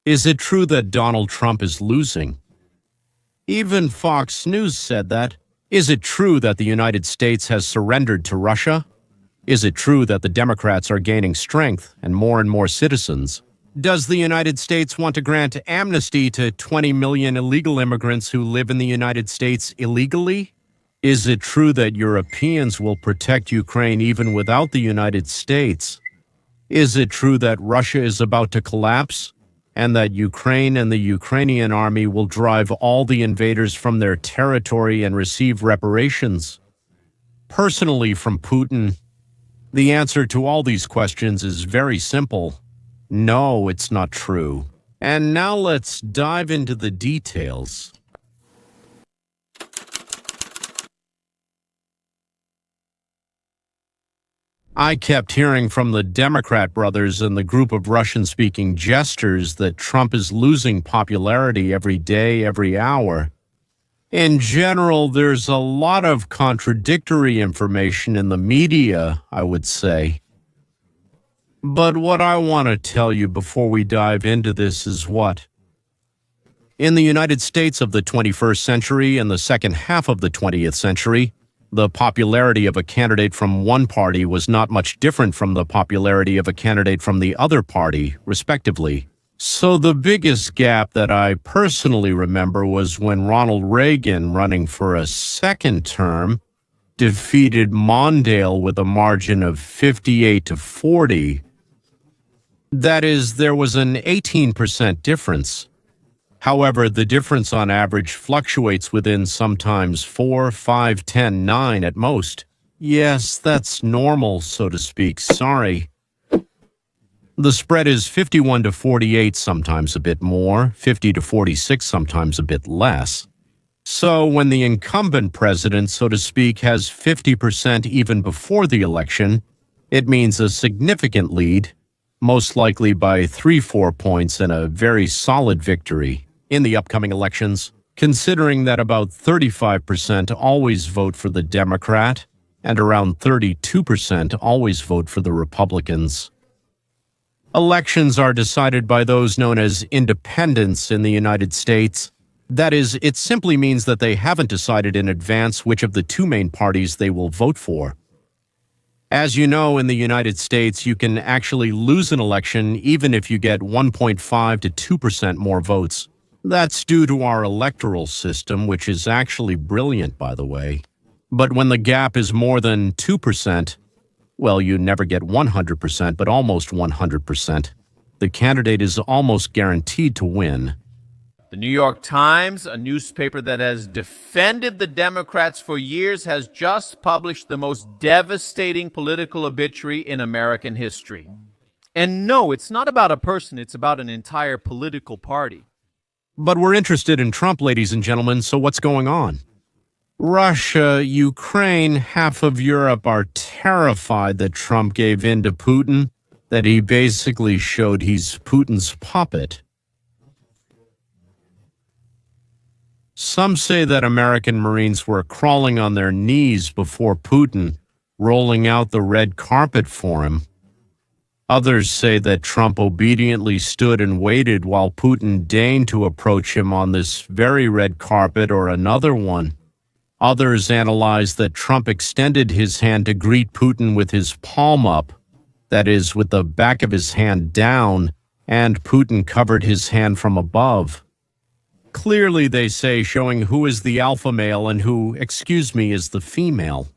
Is it true that Donald Trump is losing? Even Fox News said that. Is it true that the United States has surrendered to Russia? Is it true that the Democrats are gaining strength and more citizens? Does the United States want to grant amnesty to 20 million illegal immigrants who live in the United States illegally? Is it true that Europeans will protect Ukraine even without the United States? Is it true that Russia is about to collapse and that Ukraine and the Ukrainian army will drive all the invaders from their territory and receive reparations? Personally, from Putin, the answer to all these questions is very simple. No, it's not true. And now let's dive into the details. I kept hearing from the Democrat brothers and the group of Russian-speaking jesters that Trump is losing popularity every day, every hour. In general, there's a lot of contradictory information in the media, I would say. But what I want to tell you before we dive into this is what? In the United States of the 21st century and the second half of the 20th century, the popularity of a candidate from one party was not much different from the popularity of a candidate from the other party, respectively. So the biggest gap that I personally remember was when Ronald Reagan, running for a second term, defeated Mondale with a margin of 58-40. That is, there was an 18% difference. However, the difference on average fluctuates within sometimes 4, 5, 10, 9 at most. Yes, that's normal, so to speak. Sorry. The spread is 51-48, sometimes a bit more, 50-46, sometimes a bit less. So when the incumbent president, so to speak, has 50% even before the election, it means a significant lead, most likely by 3-4 points and a very solid victory in the upcoming elections, considering that about 35% always vote for the Democrat and around 32% always vote for the Republicans. Elections are decided by those known as independents in the United States. That is, it simply means that they haven't decided in advance which of the two main parties they will vote for. As you know, in the United States, you can actually lose an election even if you get 1.5 to 2% more votes. That's due to our electoral system, which is actually brilliant, by the way. But when the gap is more than 2%, well, you never get 100%, but almost 100%. The candidate is almost guaranteed to win. The New York Times, a newspaper that has defended the Democrats for years, has just published the most devastating political obituary in American history. And no, it's not about a person, it's about an entire political party. But we're interested in Trump, ladies and gentlemen, so what's going on? Russia, Ukraine, half of Europe are terrified that Trump gave in to Putin, that he basically showed he's Putin's puppet. Some say that American Marines were crawling on their knees before Putin, rolling out the red carpet for him. Others say that Trump obediently stood and waited while Putin deigned to approach him on this very red carpet or another one. Others analyze that Trump extended his hand to greet Putin with his palm up, that is, with the back of his hand down, and Putin covered his hand from above. Clearly, they say, showing who is the alpha male and who, is the female.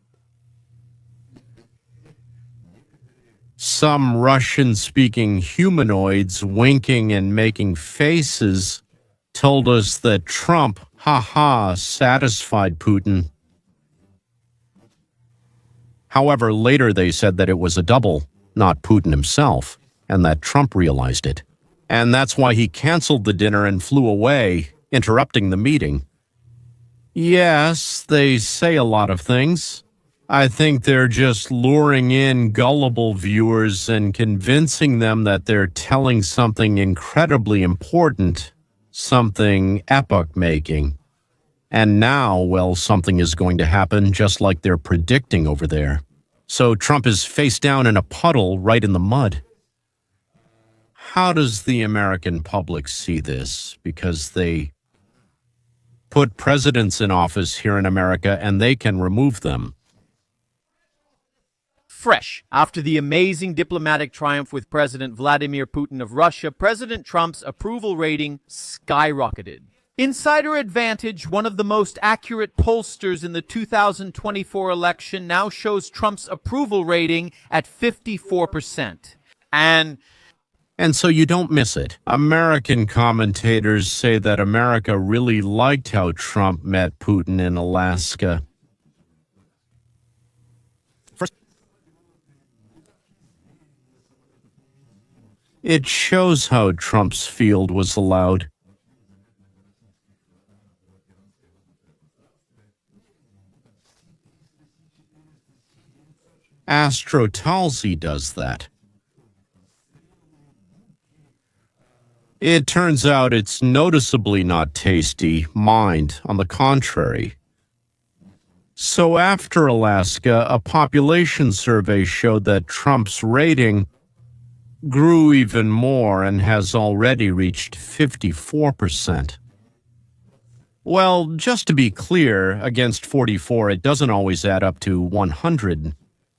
Some Russian-speaking humanoids winking and making faces told us that Trump, satisfied Putin. However, later they said that it was a double, not Putin himself, and that Trump realized it. And that's why he canceled the dinner and flew away, interrupting the meeting. Yes, they say a lot of things. I think they're just luring in gullible viewers and convincing them that they're telling something incredibly important, something epoch-making. And now, well, something is going to happen just like they're predicting over there. So Trump is face down in a puddle right in the mud. How does the American public see this? Because they put presidents in office here in America and they can remove them. Fresh after the amazing diplomatic triumph with President Vladimir Putin of Russia, President Trump's approval rating skyrocketed. Insider Advantage, one of the most accurate pollsters in the 2024 election, now shows Trump's approval rating at 54%. And so you don't miss it. American commentators say that America really liked how Trump met Putin in Alaska. It shows how Trump's field was allowed. Astrotalsy does that. It turns out it's noticeably not tasty, mind, on the contrary. So after Alaska, a population survey showed that Trump's rating grew even more and has already reached 54%. Well, just to be clear, against 44, it doesn't always add up to 100.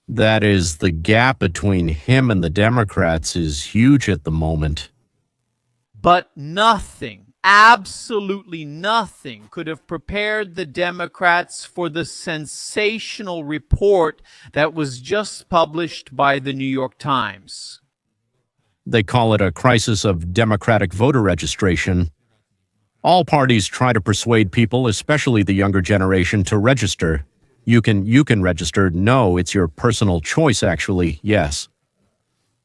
That is, the gap between him and the Democrats is huge at the moment. But nothing, absolutely nothing, could have prepared the Democrats for the sensational report that was just published by the New York Times. They call it a crisis of Democratic voter registration. All parties try to persuade people, especially the younger generation, to register. You can register. No, it's your personal choice, actually, yes.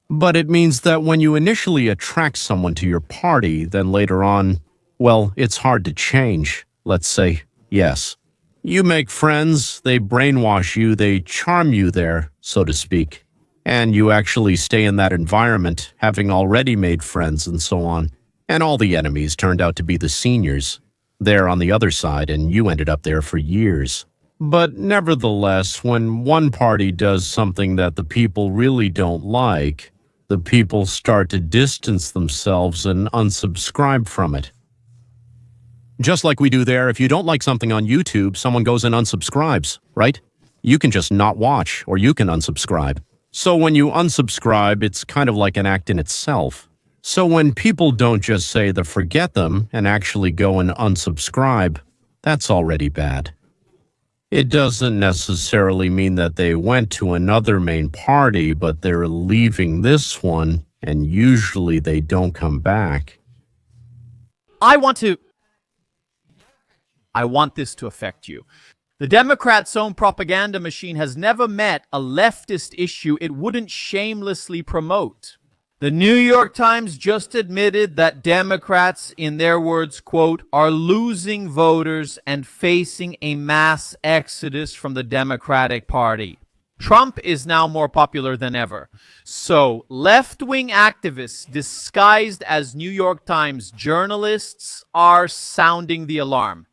But it means that when you initially attract someone to your party, then later on, well, it's hard to change, let's say, yes. You make friends, they brainwash you, they charm you there, so to speak. And you actually stay in that environment, having already made friends and so on. And all the enemies turned out to be the seniors. They're on the other side, and you ended up there for years. But nevertheless, when one party does something that the people really don't like, the people start to distance themselves and unsubscribe from it. Just like we do there, if you don't like something on YouTube, someone goes and unsubscribes, right? You can just not watch, or you can unsubscribe. So when you unsubscribe, it's kind of like an act in itself. So when people don't just say the forget them and actually go and unsubscribe, that's already bad. It doesn't necessarily mean that they went to another main party, but they're leaving this one, and usually they don't come back. I want this to affect you. The Democrats' own propaganda machine has never met a leftist issue it wouldn't shamelessly promote. The New York Times just admitted that Democrats, in their words, quote, are losing voters and facing a mass exodus from the Democratic Party. Trump is now more popular than ever. So left-wing activists disguised as New York Times journalists are sounding the alarm.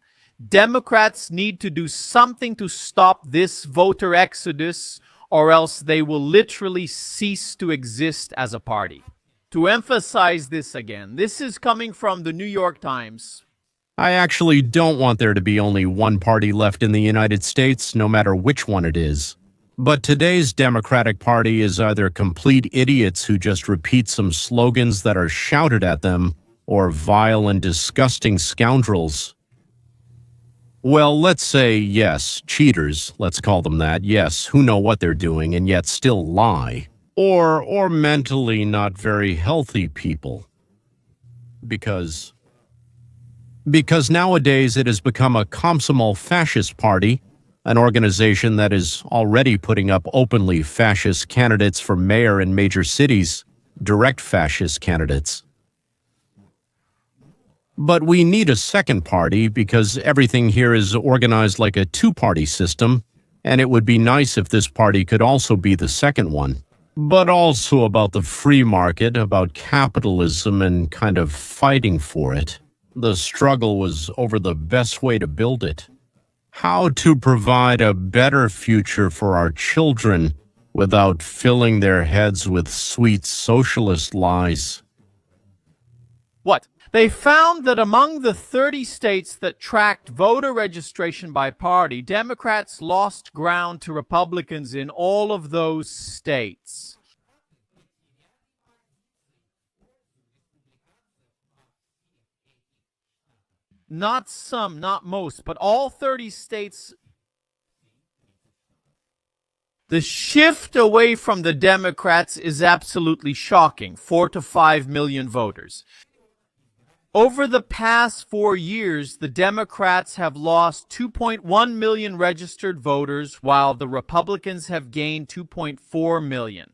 Democrats need to do something to stop this voter exodus, or else they will literally cease to exist as a party. To emphasize this again, this is coming from the New York Times. I actually don't want there to be only one party left in the United States, no matter which one it is. But today's Democratic Party is either complete idiots who just repeat some slogans that are shouted at them, or vile and disgusting scoundrels. Well, let's say, yes, cheaters, let's call them that, yes, who know what they're doing and yet still lie. Or mentally not very healthy people. Because nowadays it has become a Komsomol fascist party, an organization that is already putting up openly fascist candidates for mayor in major cities, direct fascist candidates. But we need a second party because everything here is organized like a two-party system, and it would be nice if this party could also be the second one. But also about the free market, about capitalism and kind of fighting for it. The struggle was over the best way to build it. How to provide a better future for our children without filling their heads with sweet socialist lies. What? They found that among the 30 states that tracked voter registration by party, Democrats lost ground to Republicans in all of those states. Not some, not most, but all 30 states. The shift away from the Democrats is absolutely shocking. 4 to 5 million voters. Over the past 4 years, the Democrats have lost 2.1 million registered voters, while the Republicans have gained 2.4 million.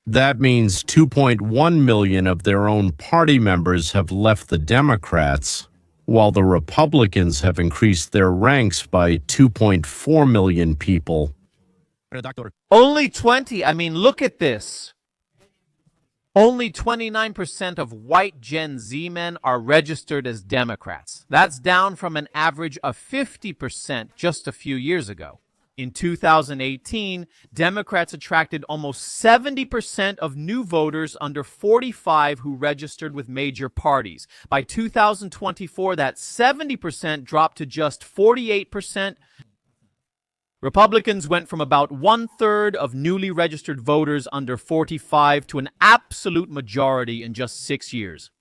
That means 2.1 million of their own party members have left the Democrats, while the Republicans have increased their ranks by 2.4 million people. Only 20. Look at this. Only 29% of white Gen Z men are registered as Democrats. That's down from an average of 50% just a few years ago. In 2018, Democrats attracted almost 70% of new voters under 45 who registered with major parties. By 2024, that 70% dropped to just 48%. Republicans went from about 1/3 of newly registered voters under 45 to an absolute majority in just 6 years.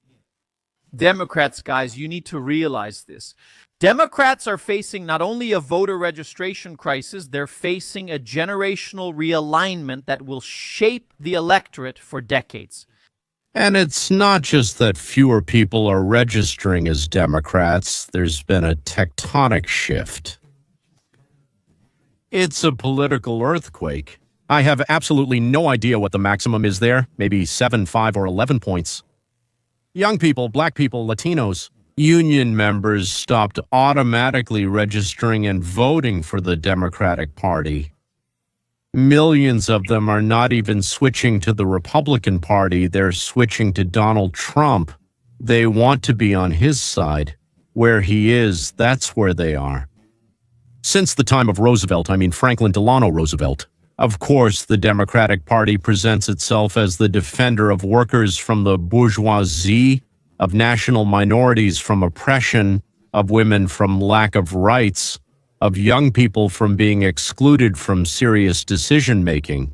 Democrats, guys, you need to realize this. Democrats are facing not only a voter registration crisis, they're facing a generational realignment that will shape the electorate for decades. And it's not just that fewer people are registering as Democrats. There's been a tectonic shift. It's a political earthquake. I have absolutely no idea what the maximum is there, maybe 7, 5, or 11 points. Young people, black people, Latinos, union members stopped automatically registering and voting for the Democratic Party. Millions of them are not even switching to the Republican Party, they're switching to Donald Trump. They want to be on his side. Where he is, that's where they are. Since the time of Roosevelt, Franklin Delano Roosevelt, of course, the Democratic Party presents itself as the defender of workers from the bourgeoisie, of national minorities from oppression, of women from lack of rights, of young people from being excluded from serious decision-making.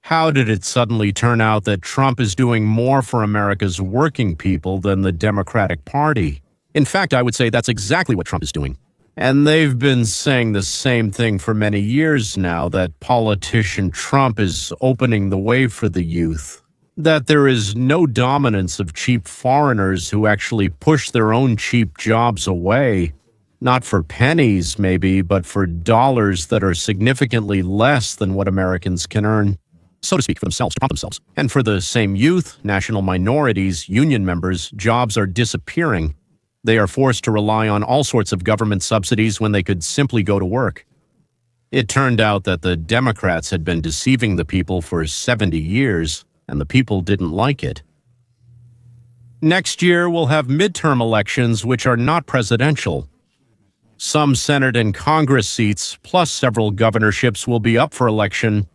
How did it suddenly turn out that Trump is doing more for America's working people than the Democratic Party? In fact, I would say that's exactly what Trump is doing. And they've been saying the same thing for many years now, that politician Trump is opening the way for the youth, that there is no dominance of cheap foreigners who actually push their own cheap jobs away, not for pennies maybe, but for dollars that are significantly less than what Americans can earn, so to speak, for themselves, to prompt themselves. And for the same youth, national minorities, union members, jobs are disappearing. They are forced to rely on all sorts of government subsidies when they could simply go to work. It turned out that the Democrats had been deceiving the people for 70 years, and the people didn't like it. Next year, we'll have midterm elections which are not presidential. Some Senate and Congress seats, plus several governorships, will be up for election.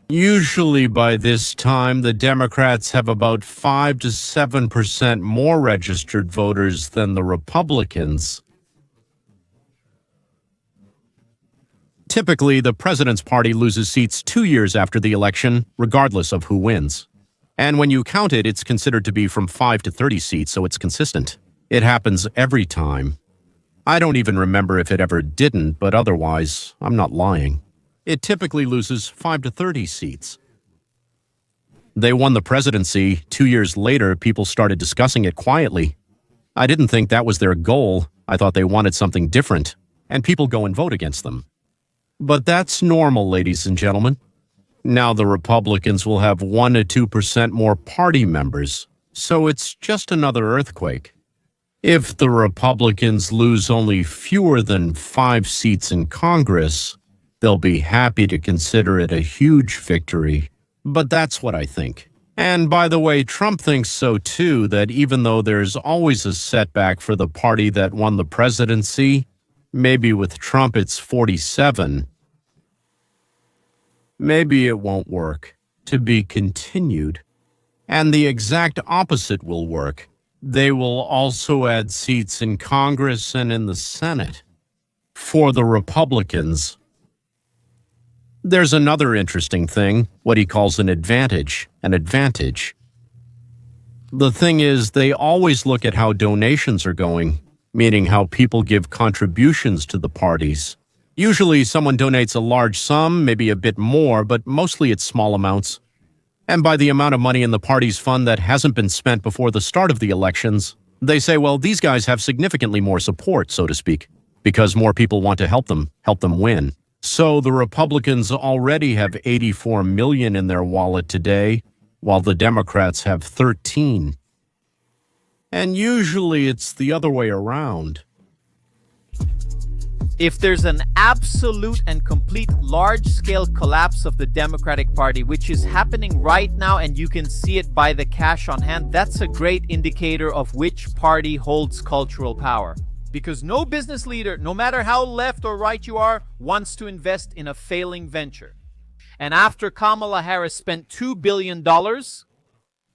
Usually by this time, the Democrats have about 5 to 7% more registered voters than the Republicans. Typically, the president's party loses seats 2 years after the election, regardless of who wins. And when you count it, it's considered to be from 5 to 30 seats, so it's consistent. It happens every time. I don't even remember if it ever didn't, but otherwise, I'm not lying. It typically loses 5 to 30 seats. They won the presidency. 2 years later, people started discussing it quietly. I didn't think that was their goal. I thought they wanted something different, and people go and vote against them. But that's normal, ladies and gentlemen. Now the Republicans will have 1 to 2% more party members, so it's just another earthquake. If the Republicans lose only fewer than 5 seats in Congress, they'll be happy to consider it a huge victory. But that's what I think. And by the way, Trump thinks so too, that even though there's always a setback for the party that won the presidency, maybe with Trump it's 47, maybe it won't work. To be continued. And the exact opposite will work. They will also add seats in Congress and in the Senate. For the Republicans, there's another interesting thing, what he calls an advantage. An advantage. The thing is, they always look at how donations are going, meaning how people give contributions to the parties. Usually someone donates a large sum, maybe a bit more, but mostly it's small amounts. And by the amount of money in the party's fund that hasn't been spent before the start of the elections, they say, well, these guys have significantly more support, so to speak, because more people want to help them win. So the Republicans already have 84 million in their wallet today, while the Democrats have 13. And usually it's the other way around. If there's an absolute and complete large-scale collapse of the Democratic Party, which is happening right now, and you can see it by the cash on hand, that's a great indicator of which party holds cultural power. Because no business leader, no matter how left or right you are, wants to invest in a failing venture. And after Kamala Harris spent $2 billion,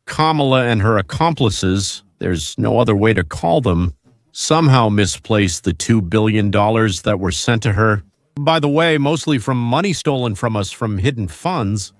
Kamala and her accomplices, there's no other way to call them, somehow misplaced the $2 billion that were sent to her. By the way, mostly from money stolen from us from hidden funds.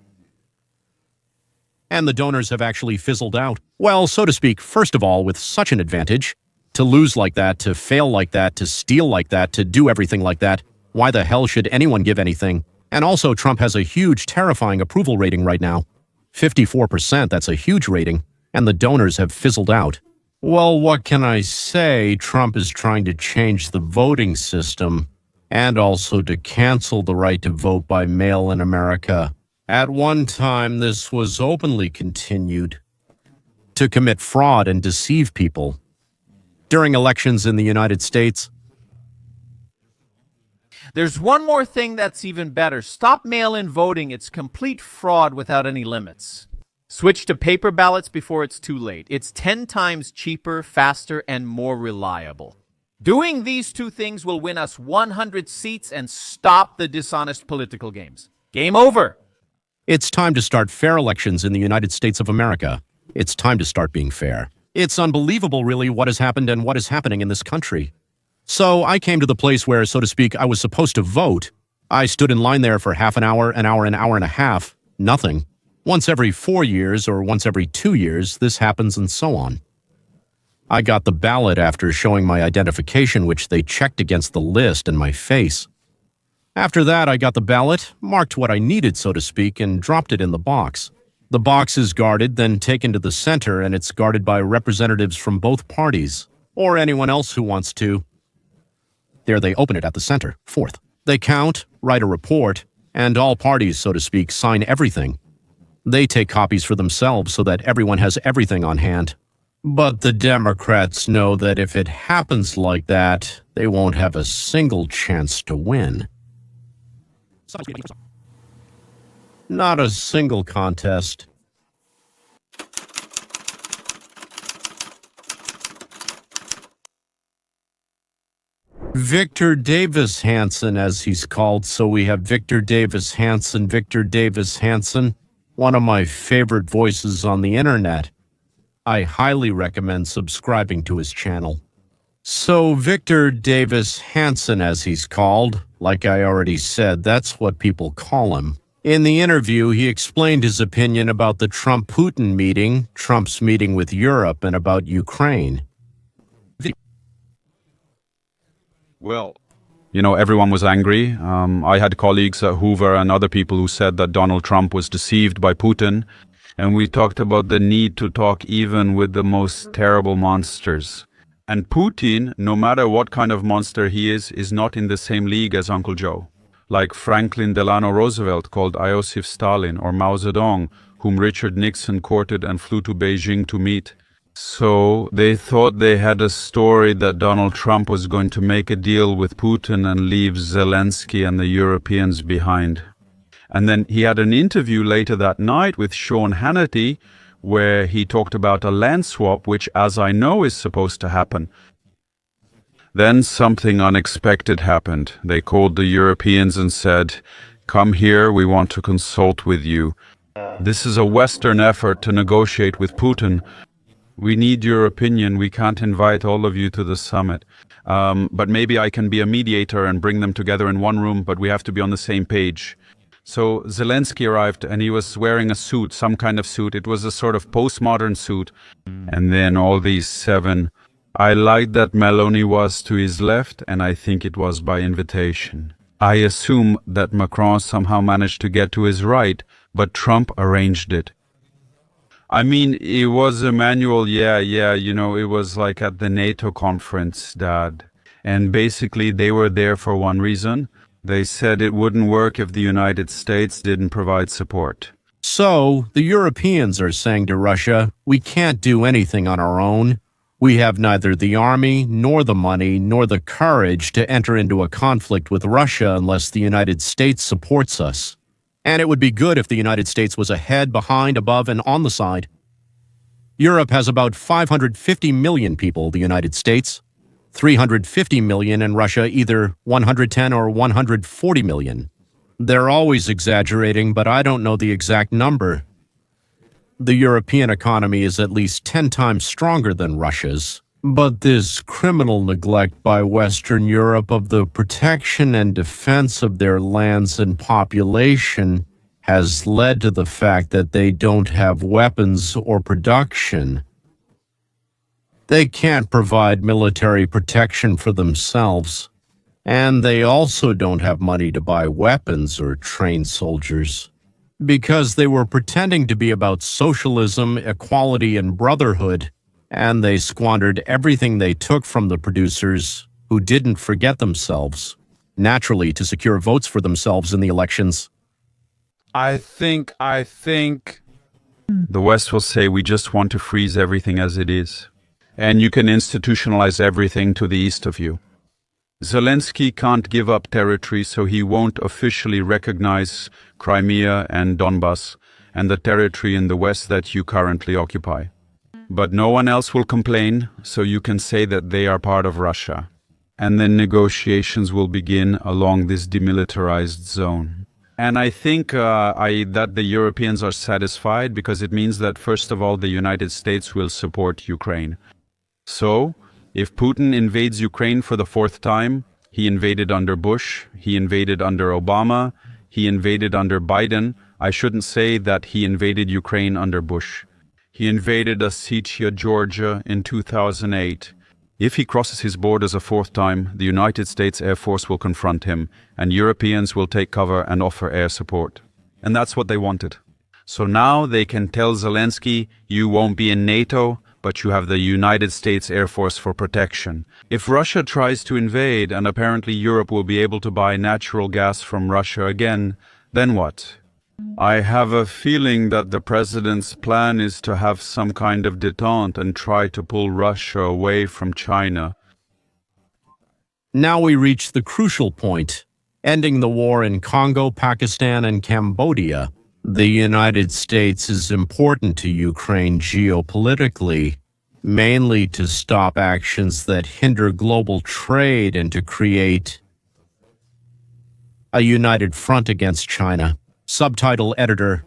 And the donors have actually fizzled out. Well, so to speak, first of all, with such an advantage, to lose like that, to fail like that, to steal like that, to do everything like that, why the hell should anyone give anything? And also, Trump has a huge, terrifying approval rating right now. 54%, that's a huge rating. And the donors have fizzled out. Well, what can I say? Trump is trying to change the voting system and also to cancel the right to vote by mail in America. At one time, this was openly continued to commit fraud and deceive people. During elections in the United States, there's one more thing that's even better. Stop mail-in voting. It's complete fraud without any limits. Switch to paper ballots before it's too late. It's 10 times cheaper, faster, and more reliable. Doing these two things will win us 100 seats and stop the dishonest political games. Game over. it's time to start fair elections in the United States of America. It's time to start being fair. It's unbelievable, really, what has happened and what is happening in this country. So I came to the place where, so to speak, I was supposed to vote. I stood in line there for half an hour and a half. Nothing. Once every 4 years or once every 2 years, this happens and so on. I got the ballot after showing my identification, which they checked against the list and my face. After that, I got the ballot, marked what I needed, so to speak, and dropped it in the box. The box is guarded, then taken to the center, and it's guarded by representatives from both parties, or anyone else who wants to. There they open it at the center, fourth. They count, write a report, and all parties, so to speak, sign everything. They take copies for themselves so that everyone has everything on hand. But the Democrats know that if it happens like that, they won't have a single chance to win. Not a single contest. Victor Davis Hanson, as he's called, so we have Victor Davis Hanson, one of my favorite voices on the internet. I highly recommend subscribing to his channel. So Victor Davis Hanson, as he's called, like I already said, that's what people call him. In the interview, he explained his opinion about the Trump-Putin meeting, Trump's meeting with Europe, and about Ukraine. Well, everyone was angry. I had colleagues at Hoover and other people who said that Donald Trump was deceived by Putin. And we talked about the need to talk even with the most terrible monsters. And Putin, no matter what kind of monster he is not in the same league as Uncle Joe. Like Franklin Delano Roosevelt called Iosif Stalin, or Mao Zedong, whom Richard Nixon courted and flew to Beijing to meet. So they thought they had a story that Donald Trump was going to make a deal with Putin and leave Zelensky and the Europeans behind. And then he had an interview later that night with Sean Hannity, where he talked about a land swap, which, as I know, is supposed to happen. Then something unexpected happened. They called the Europeans and said, "Come here, we want to consult with you. This is a Western effort to negotiate with Putin. We need your opinion. We can't invite all of you to the summit. But maybe I can be a mediator and bring them together in one room, but we have to be on the same page. So Zelensky arrived and he was wearing a suit, some kind of suit. It was a sort of postmodern suit. And then all these seven. I liked that Meloni was to his left, and I think it was by invitation. I assume that Macron somehow managed to get to his right, but Trump arranged it. I mean, it was Emmanuel, it was like at the NATO conference, Dad. And basically they were there for one reason. They said it wouldn't work if the United States didn't provide support. So, the Europeans are saying to Russia, we can't do anything on our own. We have neither the army, nor the money, nor the courage to enter into a conflict with Russia unless the United States supports us. And it would be good if the United States was ahead, behind, above, and on the side. Europe has about 550 million people, the United States. 350 million in Russia, either 110 or 140 million. They're always exaggerating, but I don't know the exact number. The European economy is at least 10 times stronger than Russia's. But this criminal neglect by Western Europe of the protection and defense of their lands and population has led to the fact that they don't have weapons or production. They can't provide military protection for themselves, and they also don't have money to buy weapons or train soldiers. Because they were pretending to be about socialism, equality, and brotherhood, and they squandered everything they took from the producers who didn't forget themselves, naturally to secure votes for themselves in the elections. I think the West will say we just want to freeze everything as it is. And you can institutionalize everything to the east of you. Zelensky can't give up territory, so he won't officially recognize Crimea and Donbas and the territory in the west that you currently occupy. But no one else will complain, so you can say that they are part of Russia. And then negotiations will begin along this demilitarized zone. And I think that the Europeans are satisfied because it means that, first of all, the United States will support Ukraine. So, if Putin invades Ukraine for the fourth time, he invaded under Bush, he invaded under Obama, he invaded under Biden. I shouldn't say that he invaded Ukraine under Bush. He invaded Ossetia, Georgia in 2008. If he crosses his borders a fourth time, the United States Air Force will confront him, and Europeans will take cover and offer air support. And that's what they wanted. So now they can tell Zelensky, you won't be in NATO, but you have the United States Air Force for protection. If Russia tries to invade, and apparently Europe will be able to buy natural gas from Russia again, then what? I have a feeling that the president's plan is to have some kind of détente and try to pull Russia away from China. Now we reach the crucial point, ending the war in Congo, Pakistan, and Cambodia. The United States is important to Ukraine geopolitically, mainly to stop actions that hinder global trade and to create a united front against China. Subtitle editor.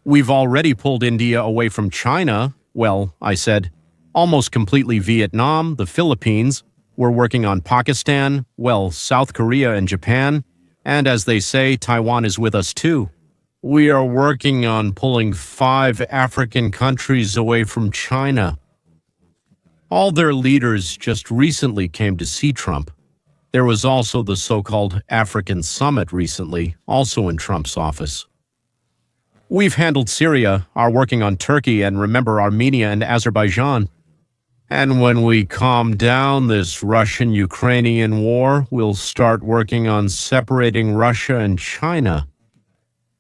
We've already pulled India away from China. Well, I said, almost completely Vietnam, the Philippines. We're working on Pakistan, well, South Korea and Japan. And as they say, Taiwan is with us too. We are working on pulling 5 African countries away from China. All their leaders just recently came to see Trump. There was also the so-called African Summit recently, also in Trump's office. We've handled Syria, are working on Turkey, and remember Armenia and Azerbaijan. And when we calm down this Russian-Ukrainian war, we'll start working on separating Russia and China.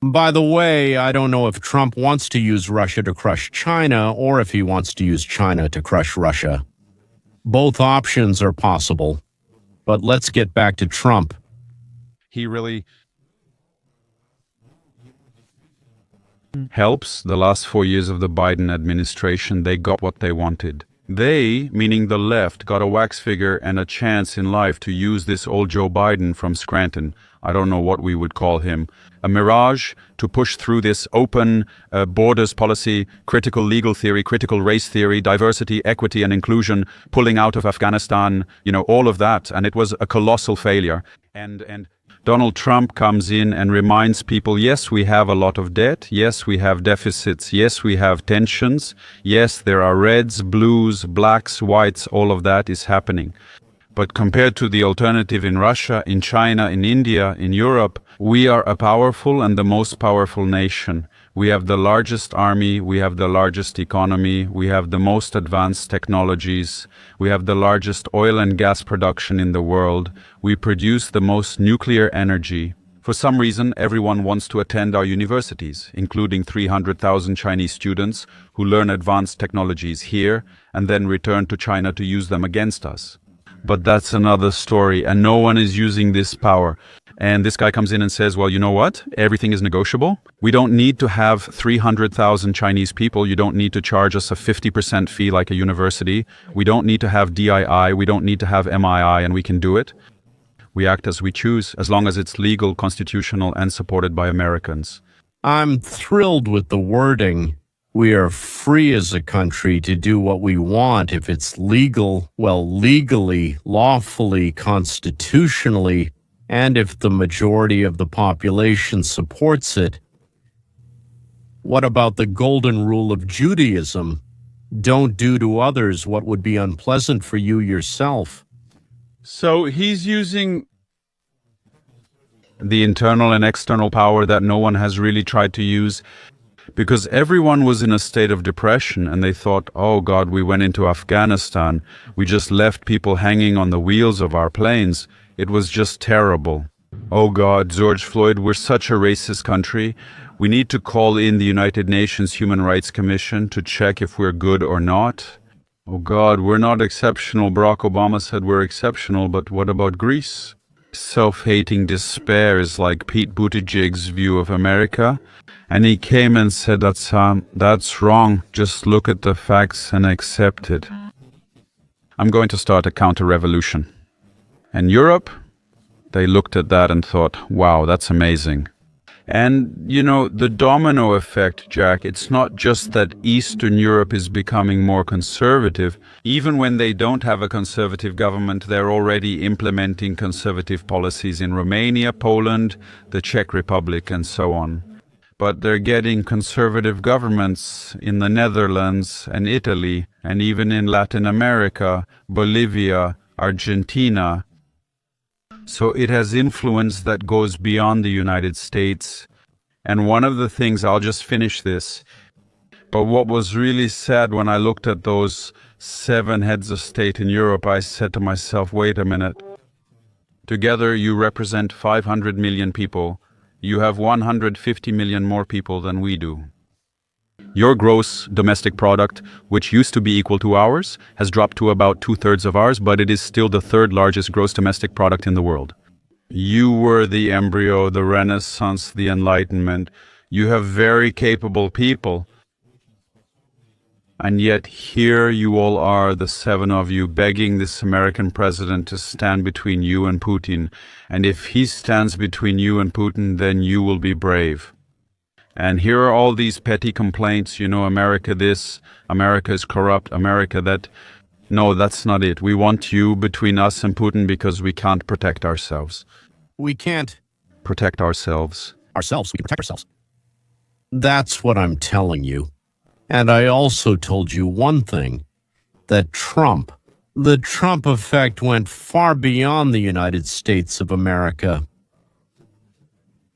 By the way, I don't know if Trump wants to use Russia to crush China or if he wants to use China to crush Russia. Both options are possible. But let's get back to Trump. He really helps. The last 4 years of the Biden administration, they got what they wanted. They, meaning the left, got a wax figure and a chance in life to use this old Joe Biden from Scranton. I don't know what we would call him, a mirage to push through this open borders policy, critical legal theory, critical race theory, diversity, equity and inclusion, pulling out of Afghanistan, all of that. And it was a colossal failure. And Donald Trump comes in and reminds people, yes, we have a lot of debt. Yes, we have deficits. Yes, we have tensions. Yes, there are reds, blues, blacks, whites. All of that is happening. But compared to the alternative in Russia, in China, in India, in Europe, we are a powerful and the most powerful nation. We have the largest army, we have the largest economy, we have the most advanced technologies, we have the largest oil and gas production in the world, we produce the most nuclear energy. For some reason, everyone wants to attend our universities, including 300,000 Chinese students who learn advanced technologies here and then return to China to use them against us. But that's another story, and no one is using this power. And this guy comes in and says, well, you know what? Everything is negotiable. We don't need to have 300,000 Chinese people. You don't need to charge us a 50% fee like a university. We don't need to have DII. We don't need to have MII, and we can do it. We act as we choose, as long as it's legal, constitutional, and supported by Americans. I'm thrilled with the wording. We are free as a country to do what we want if it's legal, legally, lawfully, constitutionally, and if the majority of the population supports it. What about the golden rule of Judaism? Don't do to others what would be unpleasant for you yourself. So he's using the internal and external power that no one has really tried to use, because everyone was in a state of depression and they thought, oh God, we went into Afghanistan. We just left people hanging on the wheels of our planes. It was just terrible. Oh God, George Floyd, we're such a racist country. We need to call in the United Nations Human Rights Commission to check if we're good or not. Oh God, we're not exceptional. Barack Obama said we're exceptional, but what about Greece? Self-hating despair is like Pete Buttigieg's view of America. And he came and said, that's wrong. Just look at the facts and accept it. I'm going to start a counter-revolution. And Europe, they looked at that and thought, wow, that's amazing. And, the domino effect, Jack, it's not just that Eastern Europe is becoming more conservative. Even when they don't have a conservative government, they're already implementing conservative policies in Romania, Poland, the Czech Republic, and so on. But they're getting conservative governments in the Netherlands and Italy, and even in Latin America, Bolivia, Argentina. So it has influence that goes beyond the United States. And one of the things, I'll just finish this, but what was really sad when I looked at those 7 heads of state in Europe, I said to myself, wait a minute. Together you represent 500 million people. You have 150 million more people than we do. Your gross domestic product, which used to be equal to ours, has dropped to about 2/3 of ours, but it is still the 3rd largest gross domestic product in the world. You were the embryo, the Renaissance, the Enlightenment. You have very capable people. And yet here you all are, the 7 of you, begging this American president to stand between you and Putin. And if he stands between you and Putin, then you will be brave. And here are all these petty complaints, America this, America is corrupt, America that. No, that's not it. We want you between us and Putin because we can't protect ourselves. We can't protect ourselves. We can protect ourselves. That's what I'm telling you. And I also told you one thing, that the Trump effect went far beyond the United States of America.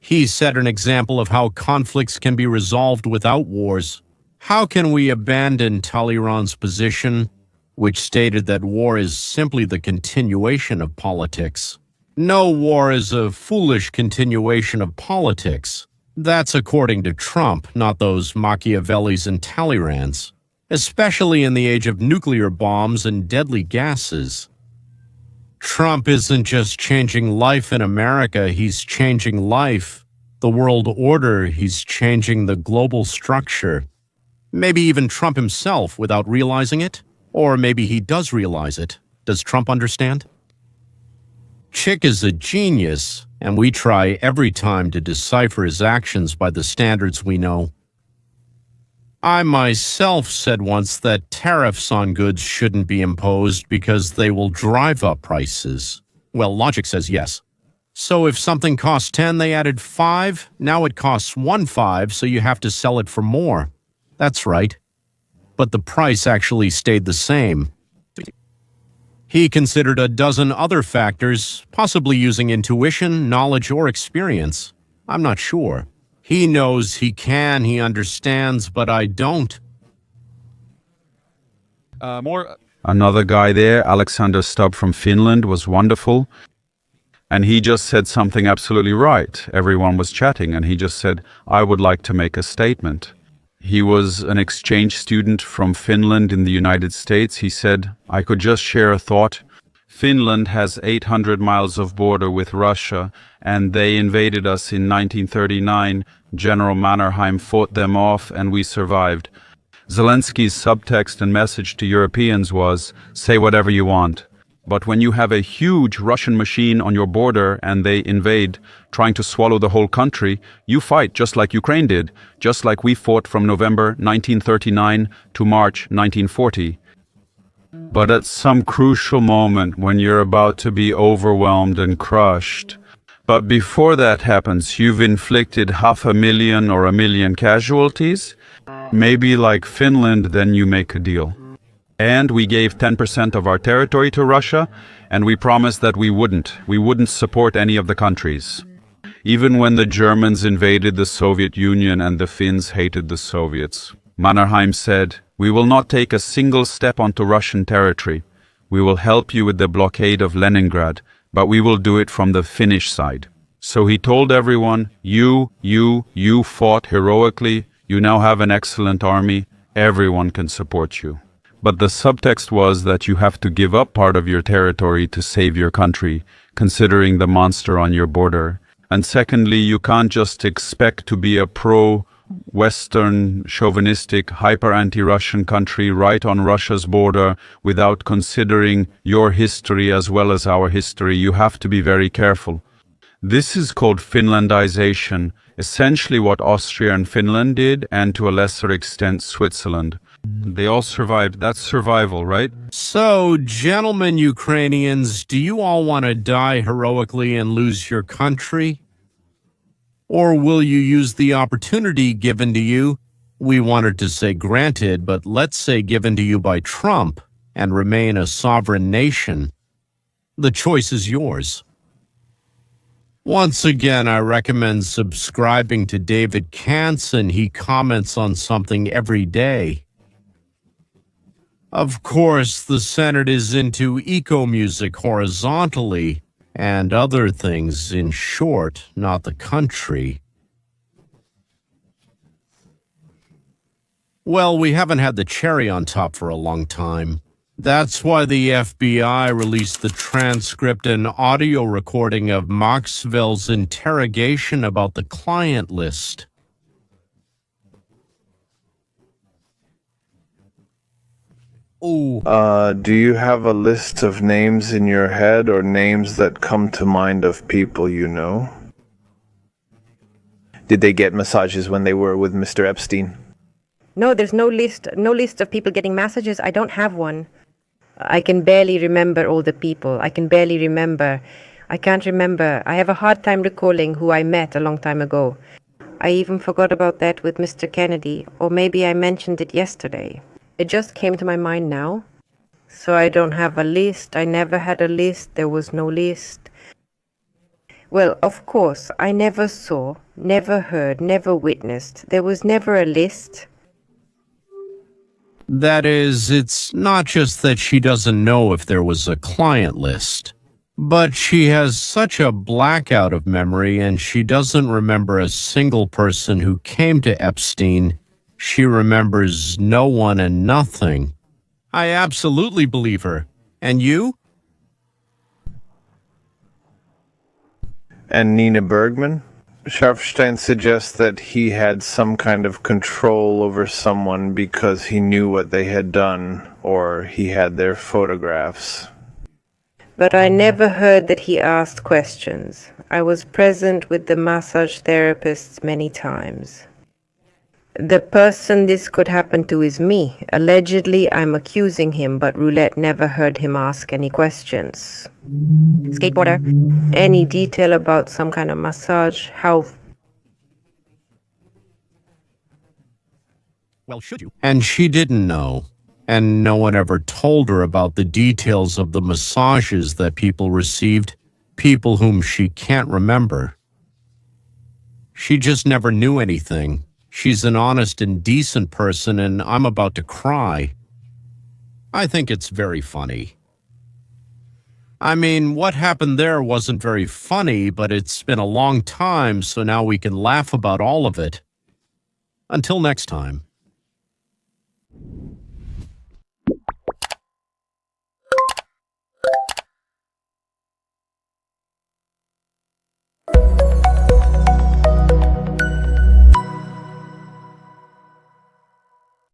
He set an example of how conflicts can be resolved without wars. How can we abandon Talleyrand's position, which stated that war is simply the continuation of politics? No war is a foolish continuation of politics. That's according to Trump, not those Machiavellis and Talleyrand's, especially in the age of nuclear bombs and deadly gases. Trump isn't just changing life in America, he's changing life, the world order, he's changing the global structure. Maybe even Trump himself without realizing it? Or maybe he does realize it. Does Trump understand? Chick is a genius, and we try every time to decipher his actions by the standards we know. I myself said once that tariffs on goods shouldn't be imposed because they will drive up prices. Well, logic says yes. So if something costs 10, they added 5. Now it costs 1.5, so you have to sell it for more. That's right. But the price actually stayed the same. He considered a dozen other factors, possibly using intuition, knowledge, or experience. I'm not sure. He knows he can, he understands, but I don't. Another guy there, Alexander Stubb from Finland, was wonderful. And he just said something absolutely right. Everyone was chatting, and he just said, I would like to make a statement. He was an exchange student from Finland in the United States. He said, I could just share a thought. Finland has 800 miles of border with Russia, and they invaded us in 1939. General Mannerheim fought them off, and we survived. Zelensky's subtext and message to Europeans was, say whatever you want. But when you have a huge Russian machine on your border and they invade, trying to swallow the whole country, you fight just like Ukraine did, just like we fought from November 1939 to March 1940. But at some crucial moment when you're about to be overwhelmed and crushed, but before that happens, you've inflicted 500,000 or 1 million casualties, maybe like Finland, then you make a deal. And we gave 10% of our territory to Russia, and we promised that we wouldn't support any of the countries. Even when the Germans invaded the Soviet Union and the Finns hated the Soviets, Mannerheim said, we will not take a single step onto Russian territory. We will help you with the blockade of Leningrad, but we will do it from the Finnish side. So he told everyone, you fought heroically, you now have an excellent army, everyone can support you. But the subtext was that you have to give up part of your territory to save your country, considering the monster on your border. And secondly, you can't just expect to be a pro-Western, chauvinistic, hyper-anti-Russian country right on Russia's border without considering your history as well as our history. You have to be very careful. This is called Finlandization, essentially what Austria and Finland did, and to a lesser extent Switzerland. They all survived. That's survival, right? So, gentlemen Ukrainians, do you all want to die heroically and lose your country? Or will you use the opportunity given to you, we wanted to say granted, but let's say given to you by Trump, and remain a sovereign nation? The choice is yours. Once again, I recommend subscribing to David Kanson. He comments on something every day. Of course, the Senate is into eco-music horizontally, and other things, in short, not the country. Well, we haven't had the cherry on top for a long time. That's why the FBI released the transcript and audio recording of Maxwell's interrogation about the client list. Do you have a list of names in your head or names that come to mind of people you know? Did they get massages when they were with Mr. Epstein? No, there's no list of people getting massages. I don't have one. I can barely remember all the people. I can't remember. I have a hard time recalling who I met a long time ago. I even forgot about that with Mr. Kennedy, or maybe I mentioned it yesterday. It just came to my mind now. So I don't have a list. I never had a list. There was no list. Well, of course, I never saw, never heard, never witnessed. There was never a list. That is, it's not just that she doesn't know if there was a client list, but she has such a blackout of memory and she doesn't remember a single person who came to Epstein. She remembers no one and nothing. I absolutely believe her. And you? And Nina Bergman? Scharfstein suggests that he had some kind of control over someone because he knew what they had done, or he had their photographs. but I never heard that he asked questions. I was present with the massage therapists many times. The person this could happen to is me. Allegedly, I'm accusing him, but Roulette never heard him ask any questions. Skateboarder, any detail about some kind of massage? How? Well, should you? And she didn't know. And no one ever told her about the details of the massages that people received, people whom she can't remember. She just never knew anything. She's an honest and decent person, and I'm about to cry. I think it's very funny. I mean, what happened there wasn't very funny, but it's been a long time, so now we can laugh about all of it. Until next time.